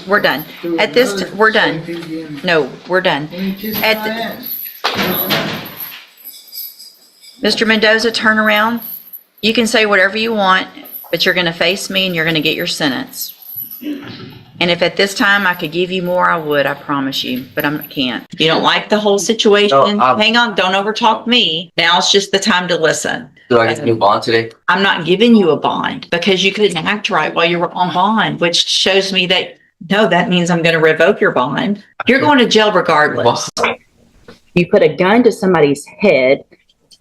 we're done. At this, we're done. No, we're done. Mr. Mendoza, turn around. You can say whatever you want, but you're gonna face me and you're gonna get your sentence. And if at this time I could give you more, I would, I promise you, but I can't. You don't like the whole situation? No, hang on, don't overtalk me. Now's just the time to listen. Do I get a new bond today? I'm not giving you a bond because you couldn't act right while you were on bond, which shows me that, no, that means I'm gonna revoke your bond. You're going to jail regardless. You put a gun to somebody's head.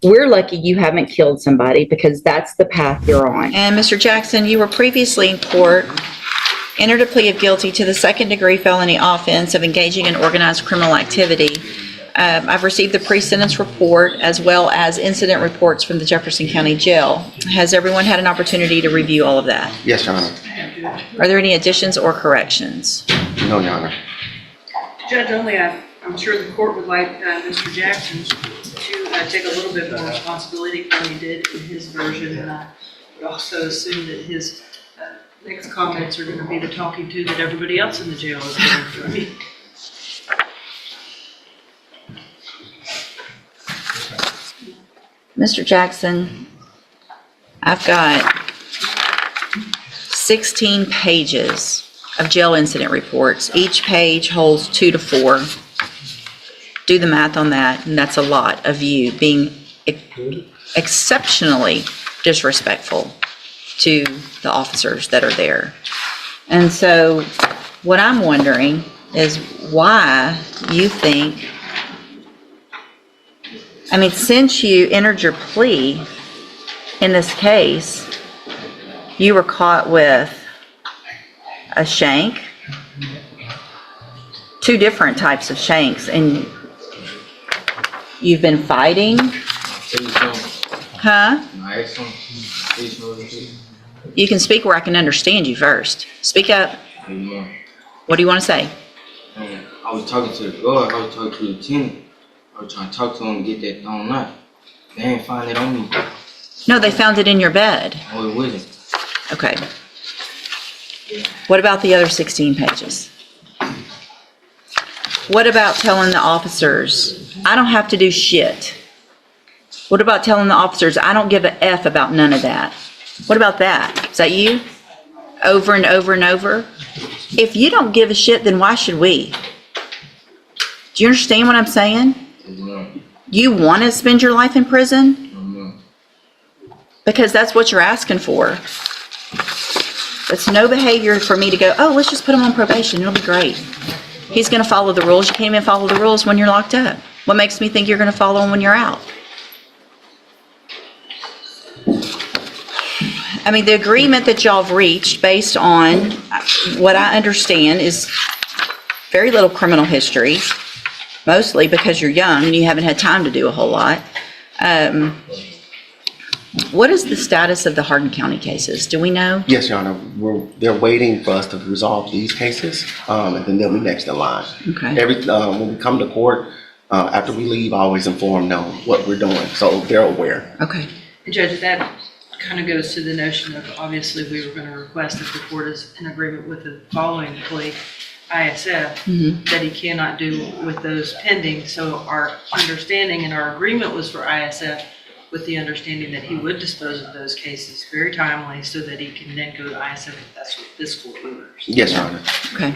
We're lucky you haven't killed somebody because that's the path you're on. And Mr. Jackson, you were previously in court, entered a plea of guilty to the second-degree felony offense of engaging in organized criminal activity. I've received the pre-sentence report as well as incident reports from the Jefferson County Jail. Has everyone had an opportunity to review all of that? Yes, Your Honor. Are there any additions or corrections? No, Your Honor. Judge, only I'm sure the court would like Mr. Jackson to take a little bit more responsibility for what he did in his version, and I would also assume that his next comments are going to be the talking to that everybody else in the jail is going through. Mr. Jackson, I've got 16 pages of jail incident reports. Each page holds 2 to 4. Do the math on that, and that's a lot of you being exceptionally disrespectful to the officers that are there. And so what I'm wondering is why you think, I mean, since you entered your plea in this case, you were caught with a shank, 2 different types of shanks, and you've been fighting? Huh? You can speak where I can understand you first. Speak up. What do you want to say? I was talking to the guard, I was talking to the lieutenant. I was trying to talk to him and get that thrown out. They ain't find it on me. No, they found it in your bed. Oh, it wasn't. Okay. What about the other 16 pages? What about telling the officers, I don't have to do shit? What about telling the officers, I don't give a F about none of that? What about that? Is that you? Over and over and over? If you don't give a shit, then why should we? Do you understand what I'm saying? You want to spend your life in prison? Because that's what you're asking for. It's no behavior for me to go, oh, let's just put him on probation. It'll be great. He's going to follow the rules. You can't even follow the rules when you're locked up. What makes me think you're going to follow them when you're out? I mean, the agreement that y'all have reached based on what I understand is very little criminal history, mostly because you're young and you haven't had time to do a whole lot. What is the status of the Hardin County cases? Do we know? Yes, Your Honor. They're waiting for us to resolve these cases, and then they'll be next in line. Okay. When we come to court, after we leave, I always inform them what we're doing, so they're aware. Okay. Judge, that kind of goes to the notion of, obviously, we were going to request if the court is in agreement with the following plea, ISF, that he cannot do with those pending. So our understanding and our agreement was for ISF, with the understanding that he would dispose of those cases very timely so that he can then go to ISF if that's what this court orders. Yes, Your Honor. Okay.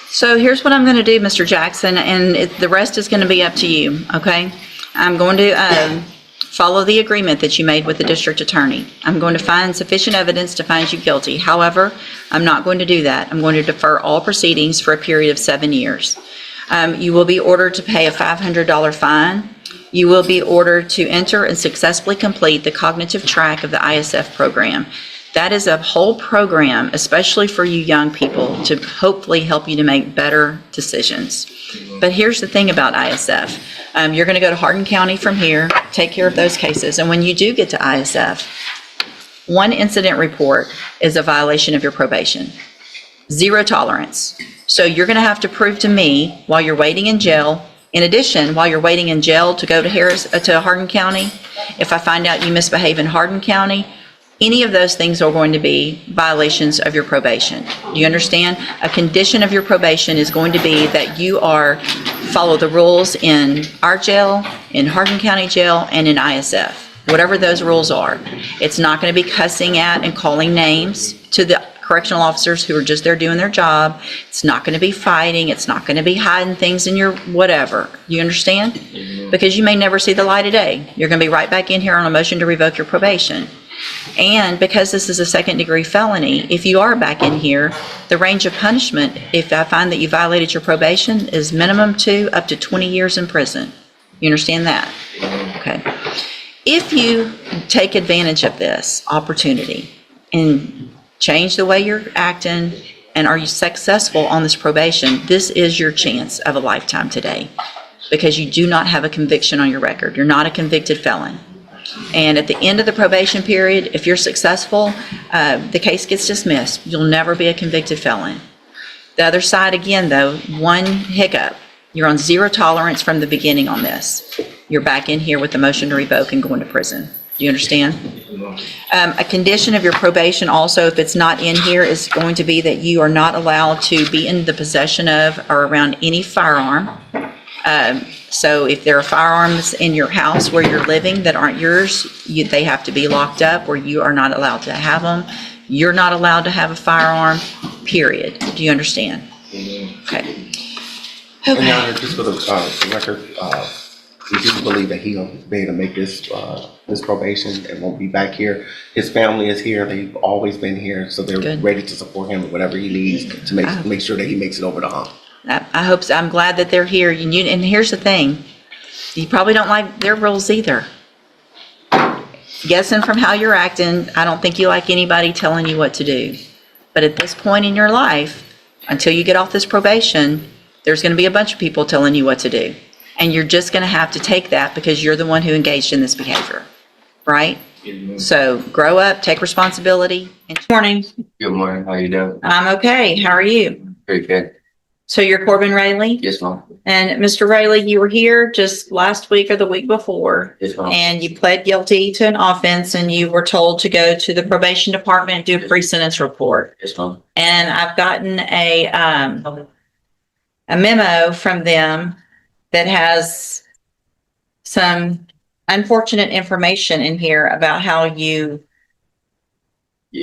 So here's what I'm going to do, Mr. Jackson, and the rest is going to be up to you, okay? I'm going to follow the agreement that you made with the district attorney. I'm going to find sufficient evidence to find you guilty. However, I'm not going to do that. I'm going to defer all proceedings for a period of 7 years. You will be ordered to pay a $500 fine. You will be ordered to enter and successfully complete the cognitive track of the ISF program. That is a whole program, especially for you young people, to hopefully help you to make better decisions. But here's the thing about ISF. You're going to go to Hardin County from here, take care of those cases, and when you do get to ISF, 1 incident report is a violation of your probation. 0 tolerance. So you're going to have to prove to me while you're waiting in jail. In addition, while you're waiting in jail to go to Hardin County, if I find out you misbehave in Hardin County, any of those things are going to be violations of your probation. Do you understand? A condition of your probation is going to be that you follow the rules in our jail, in Hardin County Jail, and in ISF. Whatever those rules are. It's not going to be cussing at and calling names to the correctional officers who are just there doing their job. It's not going to be fighting. It's not going to be hiding things in your whatever. You understand? Because you may never see the light of day. You're going to be right back in here on a motion to revoke your probation. And because this is a second-degree felony, if you are back in here, the range of punishment, if I find that you violated your probation, is minimum 2 up to 20 years in prison. You understand that? Okay. If you take advantage of this opportunity and change the way you're acting, and are you successful on this probation, this is your chance of a lifetime today, because you do not have a conviction on your record. You're not a convicted felon. And at the end of the probation period, if you're successful, the case gets dismissed. You'll never be a convicted felon. The other side, again, though, one hiccup. You're on zero tolerance from the beginning on this. You're back in here with the motion to revoke and going to prison. Do you understand? A condition of your probation also, if it's not in here, is going to be that you are not allowed to be in the possession of or around any firearm. So if there are firearms in your house where you're living that aren't yours, they have to be locked up, or you are not allowed to have them. You're not allowed to have a firearm, period. Do you understand? Okay. And Your Honor, just for the record, we do believe that he'll be able to make this probation and won't be back here. His family is here. They've always been here, so they're Good. ready to support him with whatever he needs to make sure that he makes it over the hump. I hope so. I'm glad that they're here. And here's the thing. You probably don't like their rules either. Guessing from how you're acting, I don't think you like anybody telling you what to do. But at this point in your life, until you get off this probation, there's going to be a bunch of people telling you what to do. And you're just going to have to take that because you're the one who engaged in this behavior, right? So grow up, take responsibility. And good morning. Good morning. How you doing? I'm okay. How are you? Pretty good. So you're Corbin Rayleigh? Yes, ma'am. And Mr. Rayleigh, you were here just last week or the week before. Yes, ma'am. And you pled guilty to an offense, and you were told to go to the probation department and do a pre-sentence report. Yes, ma'am. And I've gotten a memo from them that has some unfortunate information in here about how you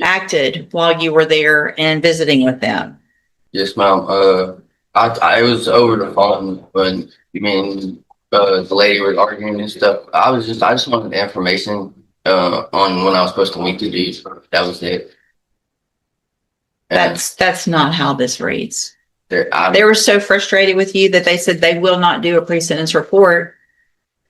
acted while you were there and visiting with them. Yes, ma'am. I was over the phone when the lady was arguing and stuff. I just wanted the information on when I was supposed to meet the dudes. That was it. And That's not how this reads. I They were so frustrated with you that they said they will not do a pre-sentence report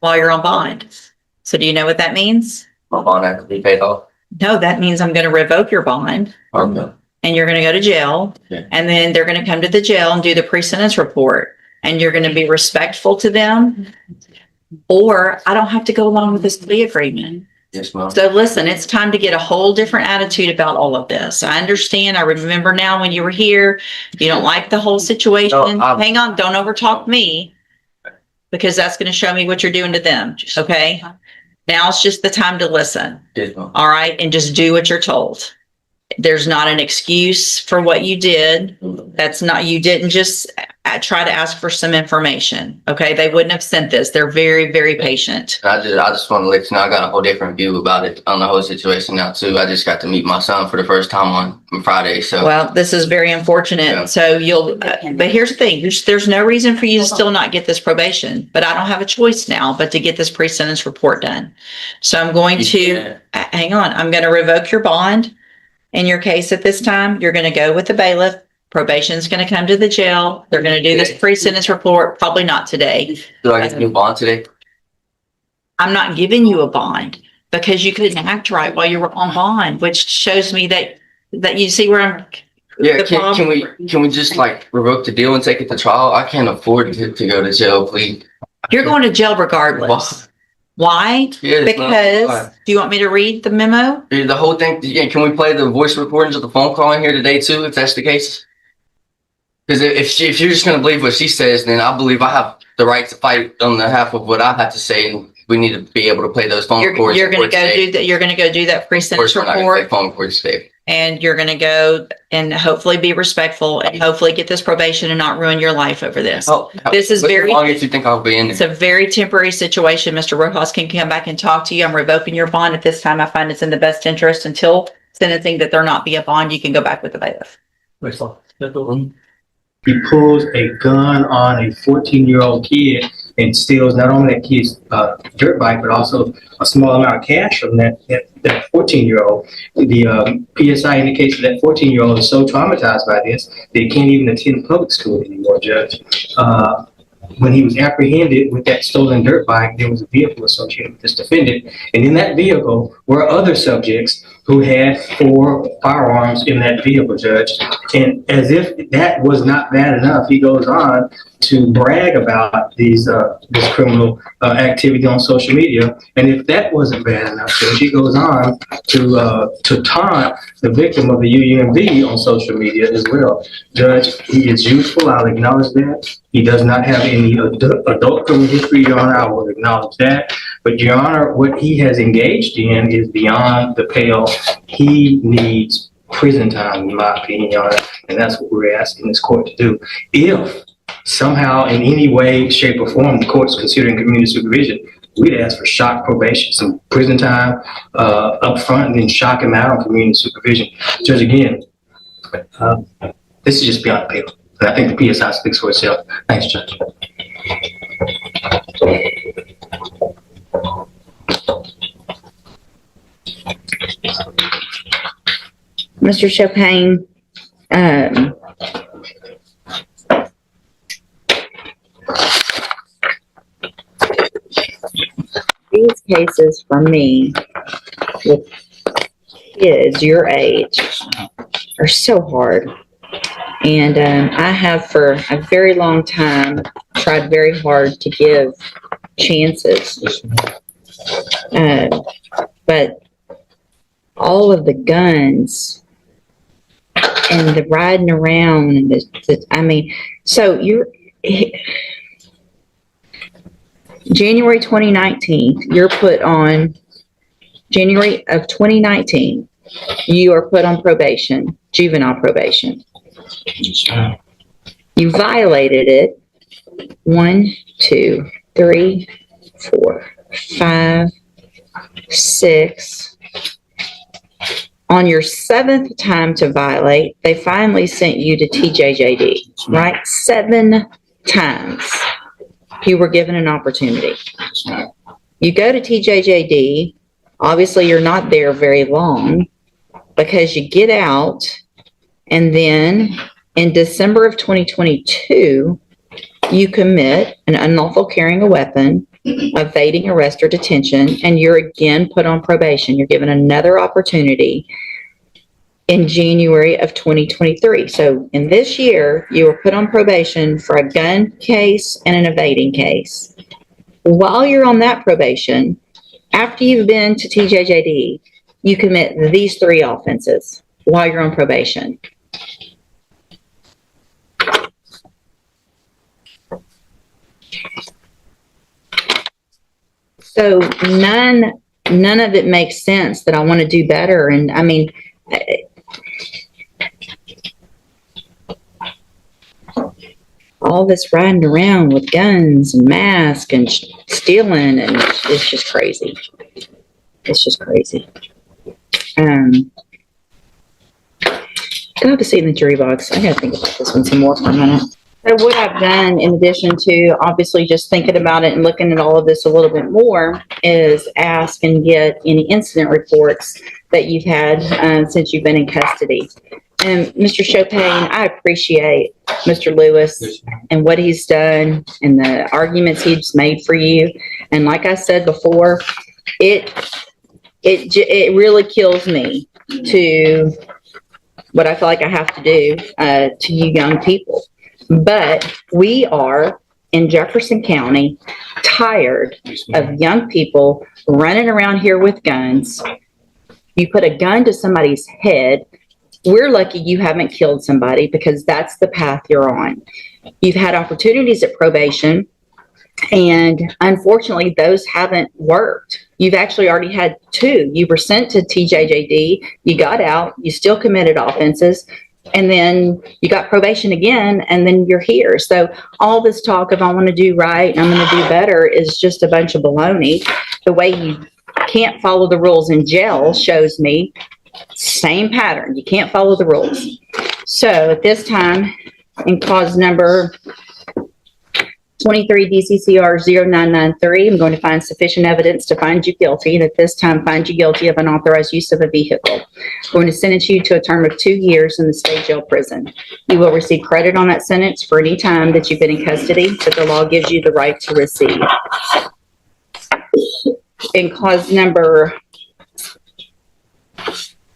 while you're on bond. So do you know what that means? my bond had to be paid off. No, that means I'm going to revoke your bond Okay. and you're going to go to jail. Yeah. And then they're going to come to the jail and do the pre-sentence report. And you're going to be respectful to them, or I don't have to go along with this plea agreement. Yes, ma'am. So listen, it's time to get a whole different attitude about all of this. I understand. I remember now when you were here, you don't like the whole situation. No, Hang on, don't overtalk me, because that's going to show me what you're doing to them. Okay. Now it's just the time to listen. Yes, ma'am. All right. And just do what you're told. There's not an excuse for what you did. That's not, you didn't just try to ask for some information. Okay. They wouldn't have sent this. They're very, very patient. I just want to let you know I got a whole different view about it on the whole situation now too. I just got to meet my son for the first time on Friday. So Well, this is very unfortunate. Yeah. So but here's the thing. There's no reason for you to still not get this probation, but I don't have a choice now but to get this pre-sentence report done. So I'm going to, hang on, I'm going to revoke your bond in your case at this time. You're going to go with the bailiff. Probation's going to come to the jail. They're going to do this pre-sentence report, probably not today. do I get a new bond today? I'm not giving you a bond because you couldn't act right while you were on bond, which shows me that you see where I'm. Yeah, the problem- can we just like revoke the deal and take it to trial? I can't afford to go to jail, please. You're going to jail regardless. Why? Yeah, Because, do you want me to read the memo? the whole thing. Yeah, can we play the voice recordings of the phone call in here today too, if that's the case? Because if you're just gonna believe what she says, then I believe I have the right to fight on behalf of what I have to say and we need to be able to play those phone records. You're going to go do that. You're going to go do that pre-sentence We're not going to play report, phone records today. and you're going to go and hopefully be respectful and hopefully get this probation and not ruin your life over this. This is very. As long as you think I'll be in there. It's a very temporary situation. Mr. Rojas can come back and talk to you. I'm revoking your bond at this time. I find it's in the best interest until sentencing that there not be a bond. You can go back with the bailiff. He pulls a gun on a 14-year-old kid and steals not only that kid's dirt bike, but also a small amount of cash from that 14-year-old. The PSI indicates that 14-year-old is so traumatized by this, they can't even attend public school anymore, Judge. When he was apprehended with that stolen dirt bike, there was a vehicle associated with this defendant. And in that vehicle were other subjects who had 4 firearms in that vehicle, Judge. And as if that was not bad enough, he goes on to brag about this criminal activity on social media. And if that wasn't bad enough, Judge, he goes on to taunt the victim of the UUMV on social media as well. Judge, he is youthful. I'll acknowledge that. He does not have any adult criminal history, Your Honor. I will acknowledge that. But, Your Honor, what he has engaged in is beyond the pale. He needs prison time, in my opinion, Your Honor. And that's what we're asking this court to do. If somehow, in any way, shape, or form, the court's considering community supervision, we'd ask for shock probation, some prison time up front, and then shock him out on community supervision. Judge, again, this is just beyond the pale. And I think the PSI speaks for itself. Thanks, Judge. Mr. Chopin, these cases for me with kids your age are so hard. And I have for a very long time tried very hard to give chances. But all of the guns and the riding around and I mean, so you're January 2019, you're put on January of 2019, you are put on probation, juvenile probation. You violated it 1, 2, 3, 4, 5, 6. On your 7th time to violate, they finally sent you to TJJD, right? 7 times you were given an opportunity. You go to TJJD, obviously you're not there very long because you get out, and then in December of 2022, you commit an unlawful carrying a weapon, evading arrest or detention, and you're again put on probation. You're given another opportunity in January of 2023. So in this year, you were put on probation for a gun case and an evading case. While you're on that probation, after you've been to TJJD, you commit these 3 offenses while you're on probation. So none of it makes sense that I want to do better. And I mean, all this riding around with guns and masks and stealing, and it's just crazy. It's just crazy. Go to see in the jury box. I gotta think about this one some more for a minute. So what I've done, in addition to obviously just thinking about it and looking at all of this a little bit more, is ask and get any incident reports that you've had since you've been in custody. And Mr. Chopin, I appreciate Mr. Lewis and what he's done and the arguments he's made for you. And like I said before, it really kills me to what I feel like I have to do to you young people. But we are in Jefferson County tired of young people running around here with guns. You put a gun to somebody's head. We're lucky you haven't killed somebody, because that's the path you're on. You've had opportunities at probation And unfortunately, those haven't worked. You've actually already had 2. You were sent to TJJD, you got out, you still committed offenses, and then you got probation again, and then you're here. So all this talk of I want to do right, I'm going to do better is just a bunch of baloney. The way you can't follow the rules in jail shows me same pattern. You can't follow the rules. So at this time, in clause number 23 DCCR 0993, I'm going to find sufficient evidence to find you guilty, and at this time find you guilty of unauthorized use of a vehicle. I'm going to sentence you to a term of 2 years in the state jail prison. You will receive credit on that sentence for any time that you've been in custody that the law gives you the right to receive. In clause number,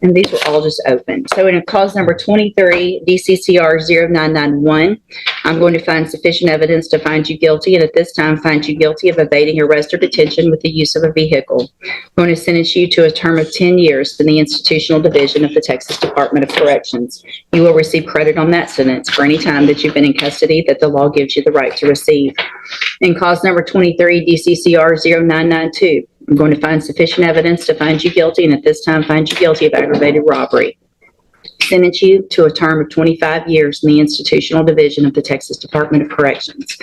and these were all just open. So in clause number 23, DCCR 0991, I'm going to find sufficient evidence to find you guilty, and at this time find you guilty of evading arrest or detention with the use of a vehicle. I'm going to sentence you to a term of 10 years in the institutional division of the Texas Department of Corrections. You will receive credit on that sentence for any time that you've been in custody that the law gives you the right to receive. In clause number 23, DCCR 0992, I'm going to find sufficient evidence to find you guilty, and at this time find you guilty of aggravated robbery. Sentence you to a term of 25 years in the institutional division of the Texas Department of Corrections.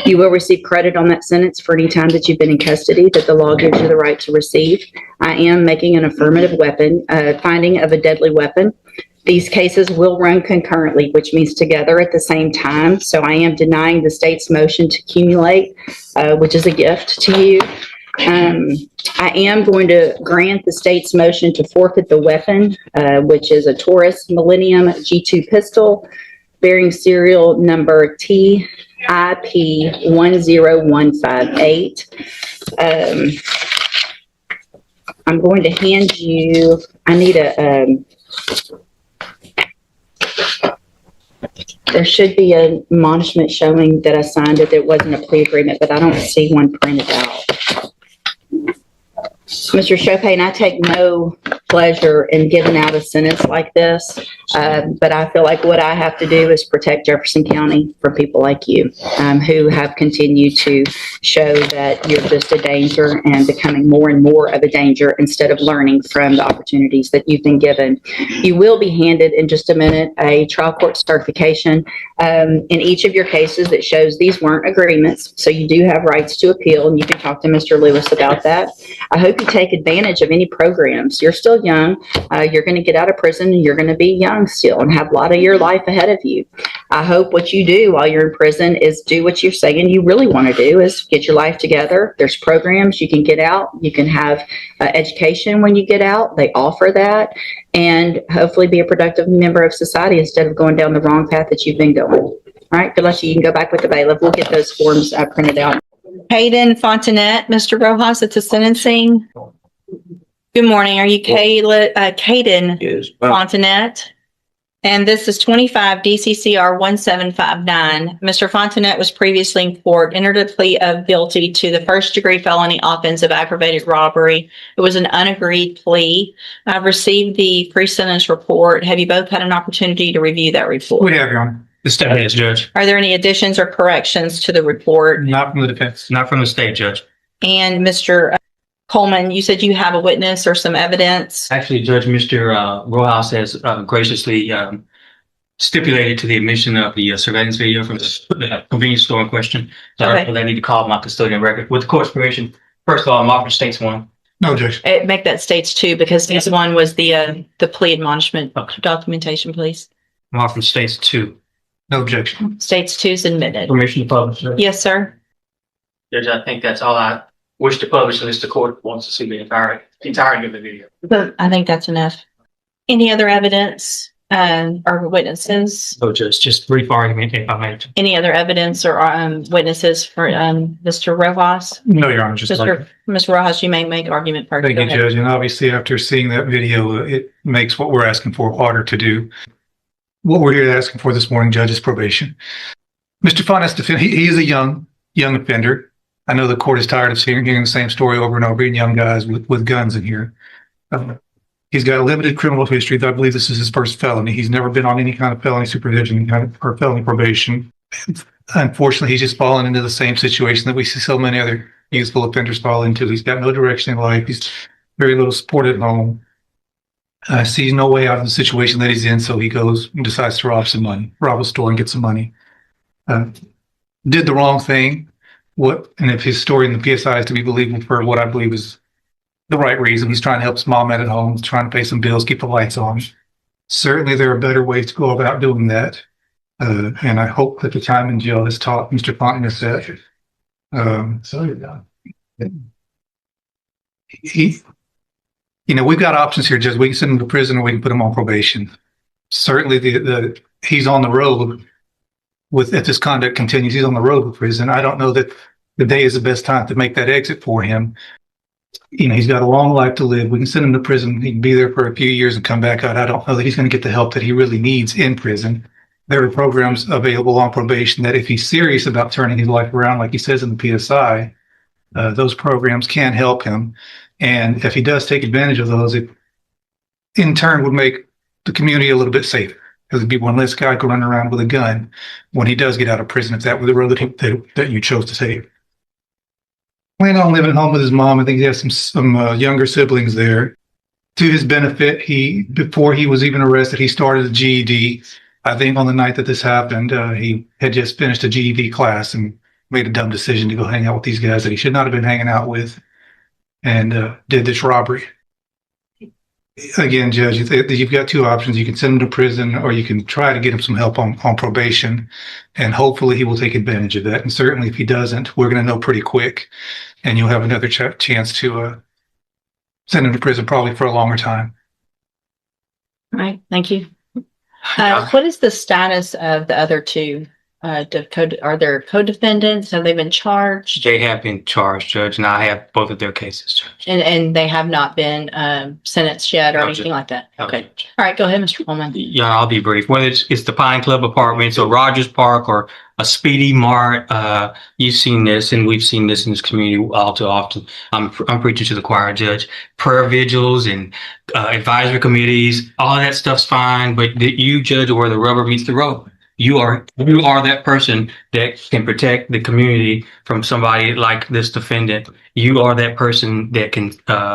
You will receive credit on that sentence for any time that you've been in custody that the law gives you the right to receive. I am making an affirmative finding of a deadly weapon. These cases will run concurrently, which means together at the same time. So I am denying the state's motion to accumulate, which is a gift to you. I am going to grant the state's motion to forfeit the weapon, which is a Taurus Millennium G2 pistol bearing serial number TIP 10158. I'm going to hand you, I need there should be an admonishment showing that I signed it. There wasn't a plea agreement, but I don't see one printed out. Mr. Chopin, I take no pleasure in giving out a sentence like this, but I feel like what I have to do is protect Jefferson County from people like you who have continued to show that you're just a danger and becoming more and more of a danger instead of learning from the opportunities that you've been given. You will be handed in just a minute a trial court certification in each of your cases that shows these weren't agreements, so you do have rights to appeal, and you can talk to Mr. Lewis about that. I hope you take advantage of any programs. You're still young. You're going to get out of prison, and you're going to be young still and have a lot of your life ahead of you. I hope what you do while you're in prison is do what you're saying you really want to do, is get your life together. There's programs you can get out. You can have education when you get out. They offer that, and hopefully be a productive member of society instead of going down the wrong path that you've been going. All right, good luck to you. You can go back with the bailiff. We'll get those forms printed out. Hayden Fontinet, Mr. Rojas, at the sentencing. Good morning. Are you Caden Yes. Fontinet? And this is 25 DCCR 1759. Mr. Fontinet was previously in court, entered a plea of guilty to the first-degree felony offense of aggravated robbery. It was an unagreed plea. I've received the pre-sentence report. Have you both had an opportunity to review that report? We have, Your Honor. The state is, Judge. Are there any additions or corrections to the report? Not from the defense, not from the state, Judge. And Mr. Coleman, you said you have a witness or some evidence? Actually, Judge, Mr. Rojas has graciously stipulated to the admission of the surveillance video from the convenience store in question. So Okay. I need to call my custodian record. With the court's permission, first of all, I'm offering states one. No, Judge. Make that states two, because this one was the plea admonishment documentation, please. I'm offering states two. No objection. States two is admitted. Permission to publish, Judge. Yes, sir. Judge, I think that's all I wish to publish unless the court wants to see the entirety of the video. I think that's enough. Any other evidence or witnesses? So just brief argument if I may. Any other evidence or witnesses for Mr. Rojas? No, Your Honor, just Mr. Rojas, you may make argument first. Thank you, Judge. And obviously, after seeing that video, it makes what we're asking for harder to do. What we're here asking for this morning, Judge, is probation. Mr. Fontinet's defense, he is a young offender. I know the court is tired of hearing the same story over and over, and young guys with guns in here. He's got a limited criminal history. I believe this is his first felony. He's never been on any kind of felony supervision or felony probation. unfortunately, he's just fallen into the same situation that we see so many other youthful offenders fall into. He's got no direction in life. He's very little support at home. Sees no way out of the situation that he's in, so he goes and decides to rob a store and get some money. Did the wrong thing. And if his story in the PSI is to be believable for what I believe is the right reason, he's trying to help his mom out at home, he's trying to pay some bills, keep the lights on. Certainly, there are better ways to go about doing that. And I hope that the time in jail has taught Mr. Fontinet that. We've got options here, Judge. We can send him to prison or we can put him on probation. Certainly, he's on the road if this conduct continues, he's on the road with prison. I don't know that the day is the best time to make that exit for him. He's got a long life to live. We can send him to prison. He can be there for a few years and come back out. I don't know that he's going to get the help that he really needs in prison. There are programs available on probation that if he's serious about turning his life around, like he says in the PSI, those programs can help him. And if he does take advantage of those, it in turn would make the community a little bit safer, because there'd be one less guy running around with a gun when he does get out of prison, if that were the road that you chose to take. Planning on living at home with his mom. I think he has some younger siblings there. To his benefit, before he was even arrested, he started a GED. I think on the night that this happened, he had just finished a GED class and made a dumb decision to go hang out with these guys that he should not have been hanging out with, and did this robbery. Again, Judge, you've got two options. You can send him to prison, or you can try to get him some help on probation, and hopefully he will take advantage of that. And certainly if he doesn't, we're going to know pretty quick, and you'll have another chance to send him to prison, probably for a longer time. All right, thank you. What is the status of the other two? Are there co-defendants? Have they been charged? They have been charged, Judge, and I have both of their cases, Judge. And they have not been sentenced yet or No, anything Judge. like that? No, Okay. Judge. All right, go ahead, Mr. Coleman. Yeah, I'll be brief. Whether it's the Pine Club Apartments or Rogers Park or a Speedy Mart, you've seen this, and we've seen this in this community all too often. I'm preaching to the choir, Judge. Prayer vigils and advisory committees, all of that stuff's fine, but you, Judge, where the rubber meets the road. You are that person that can protect the community from somebody like this defendant. You are that person that can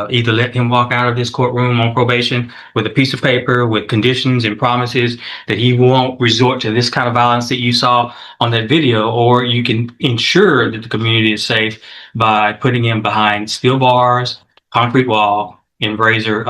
either let him walk out of this courtroom on probation with a piece of paper with conditions and promises that he won't resort to this kind of violence that you saw on that video, or you can ensure that the community is safe by putting him behind steel bars, concrete wall, and razor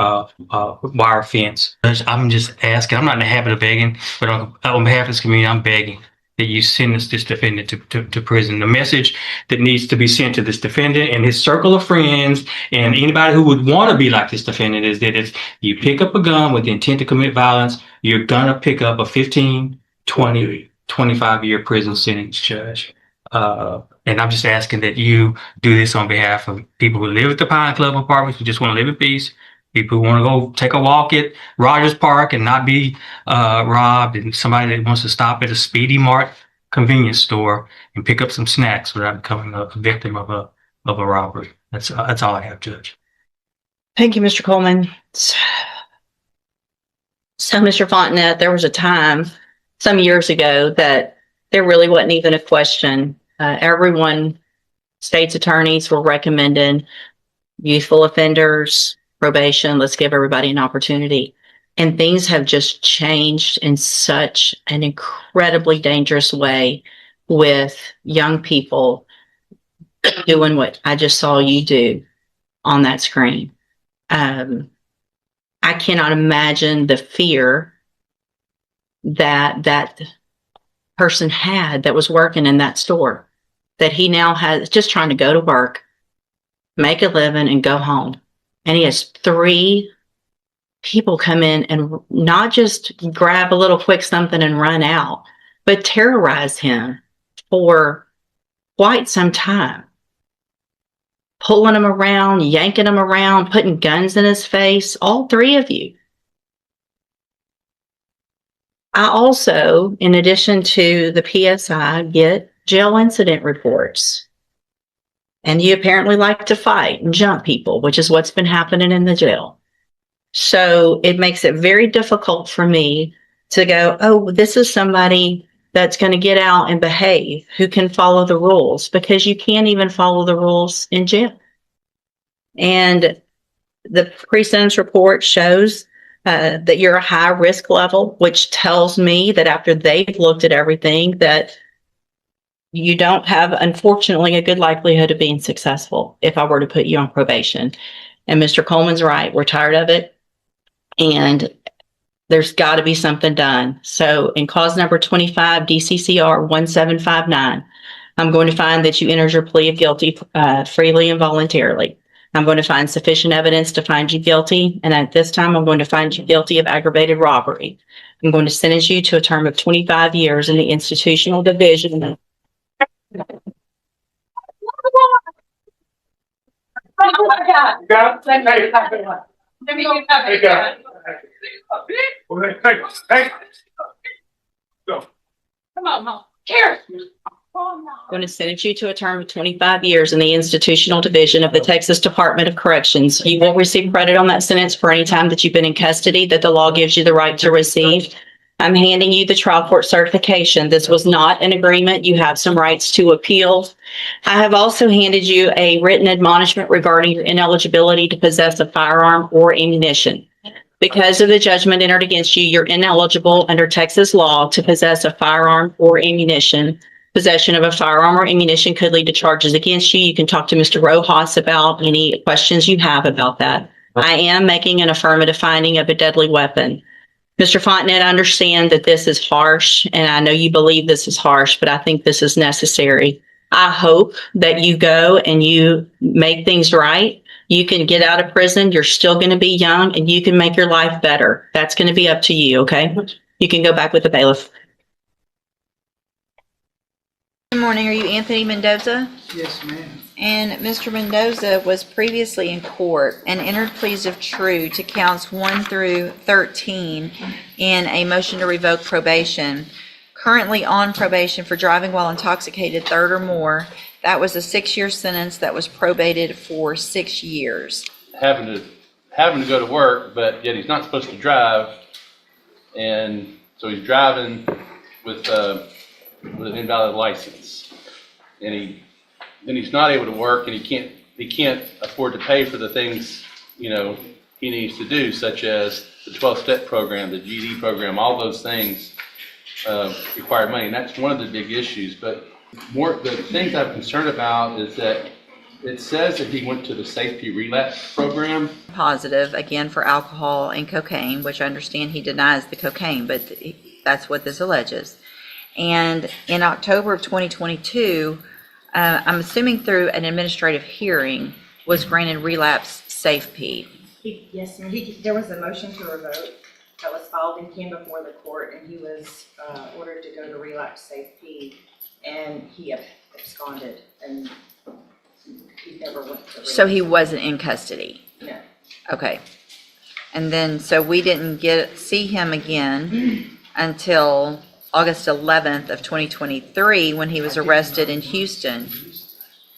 wire fence. I'm just asking, I'm not in the habit of begging, but on behalf of this community, I'm begging that you send this defendant to prison. The message that needs to be sent to this defendant and his circle of friends and anybody who would want to be like this defendant is that if you pick up a gun with the intent to commit violence, you're gonna pick up a 15, 20, 25-year prison sentence, Judge. And I'm just asking that you do this on behalf of people who live at the Pine Club Apartments, who just want to live in peace, people who want to go take a walk at Rogers Park and not be robbed, and somebody that wants to stop at a Speedy Mart convenience store and pick up some snacks without becoming a victim of a robbery. That's all I have, Judge. Thank you, Mr. Coleman. So, Mr. Fontinet, there was a time some years ago that there really wasn't even a question. Everyone, state's attorneys were recommending youthful offenders, probation. Let's give everybody an opportunity. And things have just changed in such an incredibly dangerous way with young people doing what I just saw you do on that screen. I cannot imagine the fear that person had that was working in that store, that he now has, just trying to go to work, make a living, and go home. And he has 3 people come in and not just grab a little quick something and run out, but terrorize him for quite some time. Pulling him around, yanking him around, putting guns in his face, all 3 of you. I also, in addition to the PSI, get jail incident reports. And you apparently like to fight and jump people, which is what's been happening in the jail. So it makes it very difficult for me to go, oh, this is somebody that's going to get out and behave, who can follow the rules, because you can't even follow the rules in jail. And the pre-sentence report shows that you're a high risk level, which tells me that after they've looked at everything, that you don't have, unfortunately, a good likelihood of being successful if I were to put you on probation. And Mr. Coleman's right. We're tired of it. And there's got to be something done. So in cause number 25, DCCR 1759, I'm going to find that you entered your plea of guilty freely and voluntarily. I'm going to find sufficient evidence to find you guilty. And at this time, I'm going to find you guilty of aggravated robbery. I'm going to sentence you to a term of 25 years in the institutional division. Come on, Mom. Here. I'm going to sentence you to a term of 25 years in the institutional division of the Texas Department of Corrections. You will receive credit on that sentence for any time that you've been in custody that the law gives you the right to receive. I'm handing you the trial court certification. This was not an agreement. You have some rights to appeal. I have also handed you a written admonishment regarding your ineligibility to possess a firearm or ammunition. Because of the judgment entered against you, you're ineligible under Texas law to possess a firearm or ammunition. Possession of a firearm or ammunition could lead to charges against you. You can talk to Mr. Rojas about any questions you have about that. I am making an affirmative finding of a deadly weapon. Mr. Fontinet, I understand that this is harsh, and I know you believe this is harsh, but I think this is necessary. I hope that you go and you make things right. You can get out of prison. You're still going to be young, and you can make your life better. That's going to be up to you, okay? You can go back with the bailiff. Good morning. Are you Anthony Mendoza? Yes, ma'am. And Mr. Mendoza was previously in court and entered pleas of true to counts 1 through 13 in a motion to revoke probation. Currently on probation for driving while intoxicated, third or more. That was a 6-year sentence that was probated for 6 years. Having to go to work, but yet he's not supposed to drive, and so he's driving with an invalid license, and then he's not able to work, and he can't afford to pay for the things he needs to do, such as the 12-step program, the GD program. All those things require money, and that's one of the big issues. But the things I'm concerned about is that it says that he went to the safety relapse program. Positive, again, for alcohol and cocaine, which I understand he denies the cocaine, but that's what this alleges. And in October of 2022, I'm assuming through an administrative hearing, was granted relapse safe P. Yes, ma'am. There was a motion to revoke that was filed and came before the court, and he was ordered to go to relapse safe P, and he absconded, and he never went to relapse. So he wasn't in custody? No. Okay. And then, so we didn't see him again until August 11th of 2023 when he was arrested in Houston.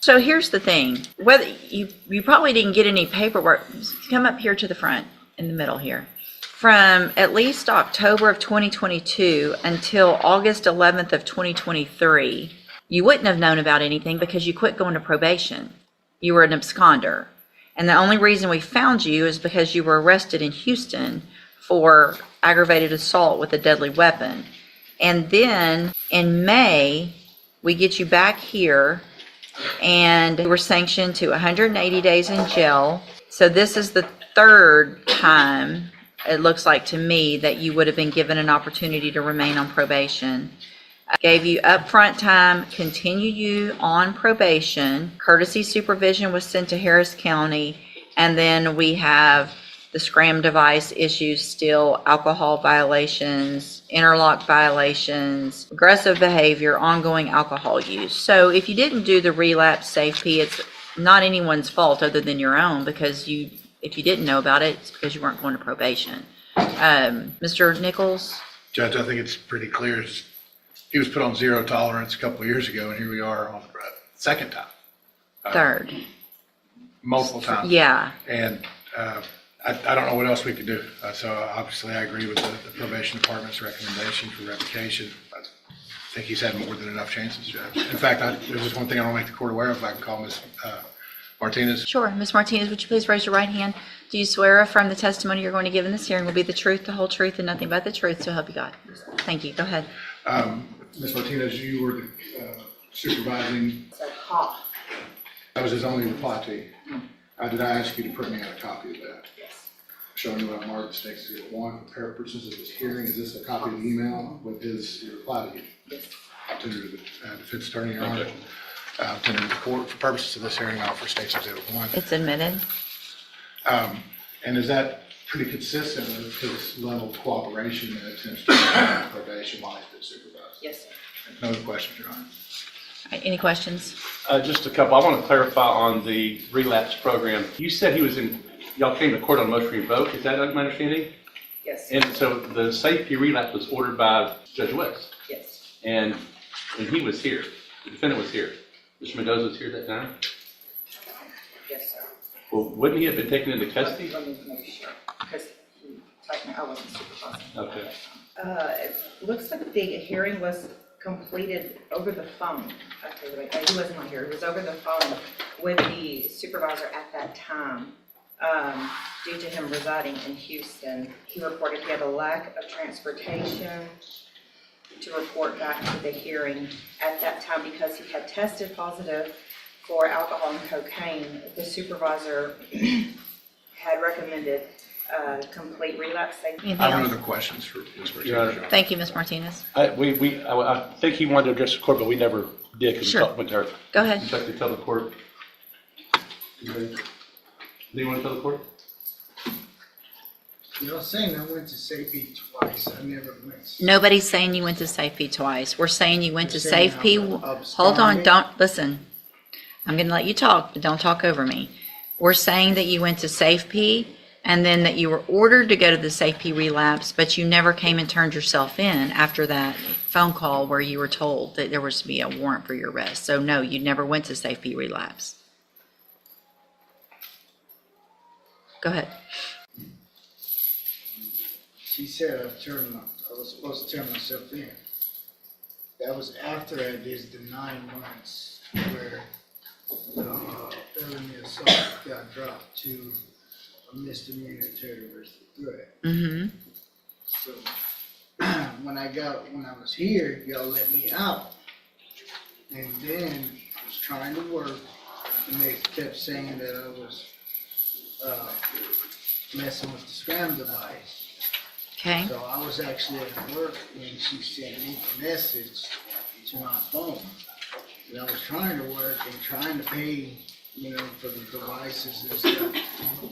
So here's the thing, whether you probably didn't get any paperwork. Come up here to the front in the middle here. From at least October of 2022 until August 11th of 2023, you wouldn't have known about anything because you quit going to probation. You were an absconder. And the only reason we found you is because you were arrested in Houston for aggravated assault with a deadly weapon. And then in May, we get you back here and you were sanctioned to 180 days in jail. So this is the third time, it looks like to me, that you would have been given an opportunity to remain on probation. I gave you upfront time, continue you on probation. Courtesy supervision was sent to Harris County. And then we have the SCRAM device issues still, alcohol violations, interlock violations, aggressive behavior, ongoing alcohol use. So if you didn't do the relapse safety, it's not anyone's fault other than your own, because if you didn't know about it, it's because you weren't going to probation. Mr. Nichols? Judge, I think it's pretty clear. He was put on zero tolerance a couple of years ago, and here we are on the second time. Third. Multiple times. Yeah. And I don't know what else we could do. So obviously I agree with the probation department's recommendation for revocation. think he's had more than enough chances, Judge. In fact, there's just one thing I don't make the court aware of. If I can call Ms. Martinez. Sure. Ms. Martinez, would you please raise your right hand? Do you swear or affirm the testimony you're going to give in this hearing will be the truth, the whole truth, and nothing but the truth, so help you God? Thank you. Go ahead. Ms. Martinez, you were supervising, So, ha, that was his only reply to you. Did I ask you to print me out a copy of that? yes, Showing you what I marked Stakes Exhibit 1 for purposes of this hearing. Is this a copy of the email with his reply to you? yes. I'll tender to the defense attorney, Your Honor. I'll tender to the court for purposes of this hearing. I'll offer Stakes Exhibit 1. It's admitted. And is that pretty consistent with his level of cooperation and attempts to probation while he's been supervised? Yes, sir. No other questions, Your Honor. All right, any questions? Just a couple. I want to clarify on the relapse program. You said he was y'all came to court on motion to revoke. Is that my understanding? Yes, And so the safety relapse was ordered by Judge West, yes, and he was here. The defendant was here. Mr. Mendoza was here that time. yes, sir. Well, wouldn't he have been taken into custody? Let me make sure, because I wasn't supervising. Okay. It looks like the hearing was completed over the phone. Okay, wait, he wasn't on here. It was over the phone with the supervisor at that time. Due to him residing in Houston, he reported he had a lack of transportation to report back to the hearing at that time because he had tested positive for alcohol and cocaine. The supervisor had recommended complete relapse safety. Anything I have else? no other questions for Ms. Martinez, Your Honor. Your Honor. Thank you, Ms. Martinez. I think he wanted to address the court, but we never did because Sure. we talked with her. Go Would ahead. you like to tell the court? Do you want to tell the court? Y'all saying I went to safety twice, I never went. Nobody's saying you went to Safe P twice. We're saying you went to You're saying Safe P. I'm Hold on, absconding? don't, listen. I'm gonna let you talk, but don't talk over me. We're saying that you went to Safe P and then that you were ordered to go to the Safe P relapse, but you never came and turned yourself in after that phone call where you were told that there was to be a warrant for your arrest. So no, you never went to Safe P relapse. Go ahead. She said I was supposed to turn myself in. That was after I did the 9 months where felony assault got dropped to a misdemeanor terrorist threat. Mm-hmm. So when I was here, y'all let me out. And then I was trying to work and they kept saying that I was messing with the SLAMS device. Okay. So I was actually at work and she sent me a message to my phone. And I was trying to work and trying to pay, for the devices and stuff,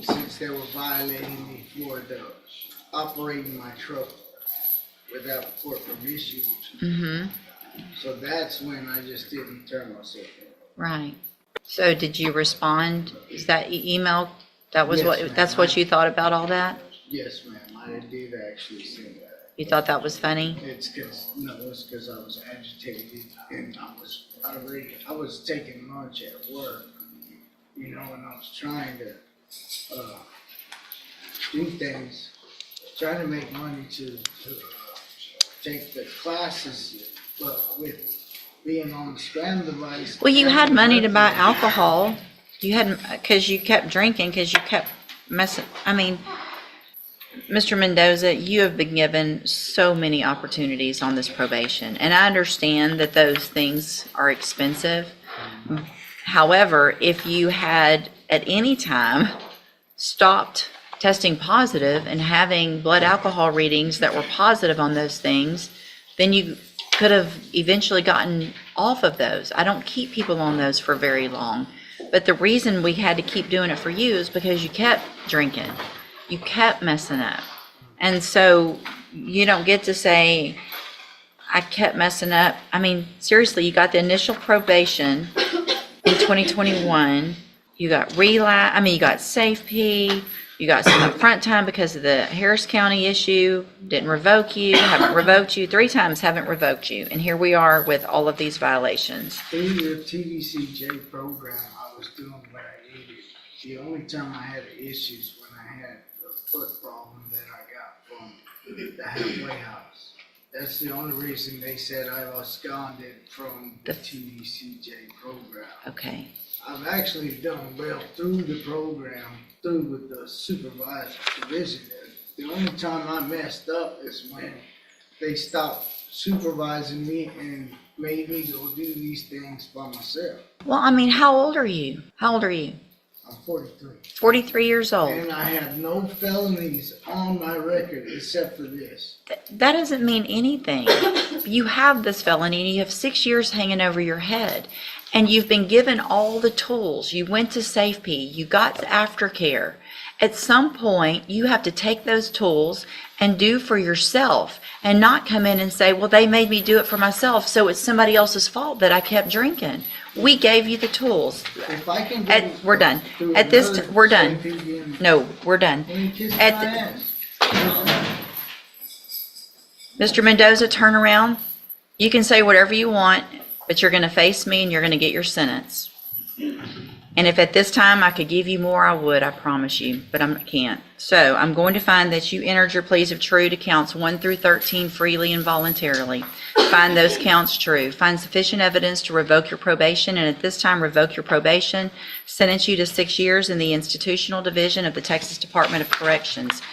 since they were violating me for operating my truck without court permission. Mm-hmm. So that's when I just didn't turn myself in. Right. So did you respond? Is that email? That was Yes, ma'am. that's what you thought about all that? Yes, ma'am, I did actually say that. You thought that was funny? It's because I was agitated and I was taking lunch at work, and I was trying to, do things, trying to make money to take the classes, but with being on the SLAMS device. Well, you had money to buy alcohol. You hadn't, because you kept drinking, because you kept messing. I mean, Mr. Mendoza, you have been given so many opportunities on this probation, and I understand that those things are expensive. However, if you had at any time stopped testing positive and having blood alcohol readings that were positive on those things, then you could have eventually gotten off of those. I don't keep people on those for very long. But the reason we had to keep doing it for you is because you kept drinking. You kept messing up. And so you don't get to say, I kept messing up. I mean, seriously, you got the initial probation in 2021. You got you got Safe P. You got some upfront time because of the Harris County issue. Didn't revoke you, haven't revoked you. 3 times haven't revoked you. And here we are with all of these violations. Through your TVCJ program, I was doing what I needed. The only time I had issues when I had the foot problem that I got from the halfway house. That's the only reason they said I absconded from the TJJD program. Okay. I've actually done well through the program, through with the supervised division. The only time I messed up is when they stopped supervising me and made me go do these things by myself. Well, I mean, how old are you? How old are you? I'm 43. 43 years old. And I have no felonies on my record except for this. That doesn't mean anything. You have this felony and you have 6 years hanging over your head. And you've been given all the tools. You went to safety. You got aftercare. At some point, you have to take those tools and do for yourself and not come in and say, well, they made me do it for myself, so it's somebody else's fault that I kept drinking. We gave you the tools. If I can get We're done. through At this, another we're done. safety again, No, we're done. let me kiss my At the- ass. Mr. Mendoza, turn around. You can say whatever you want, but you're going to face me and you're going to get your sentence. And if at this time I could give you more, I would, I promise you, but I can't. So I'm going to find that you entered your pleas of true to counts 1 through 13 freely and voluntarily. Find those counts true. Find sufficient evidence to revoke your probation, and at this time revoke your probation. Sentence you to 6 years in the institutional division of the Texas Department of Corrections.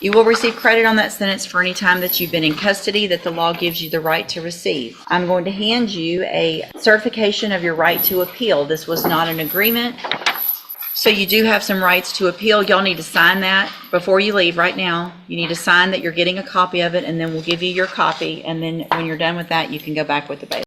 You will receive credit on that sentence for any time that you've been in custody that the law gives you the right to receive. I'm going to hand you a certification of your right to appeal. This was not an agreement, so you do have some rights to appeal. Y'all need to sign that before you leave right now. You need to sign that you're getting a copy of it, and then we'll give you your copy, and then when you're done with that, you can go back with the baby.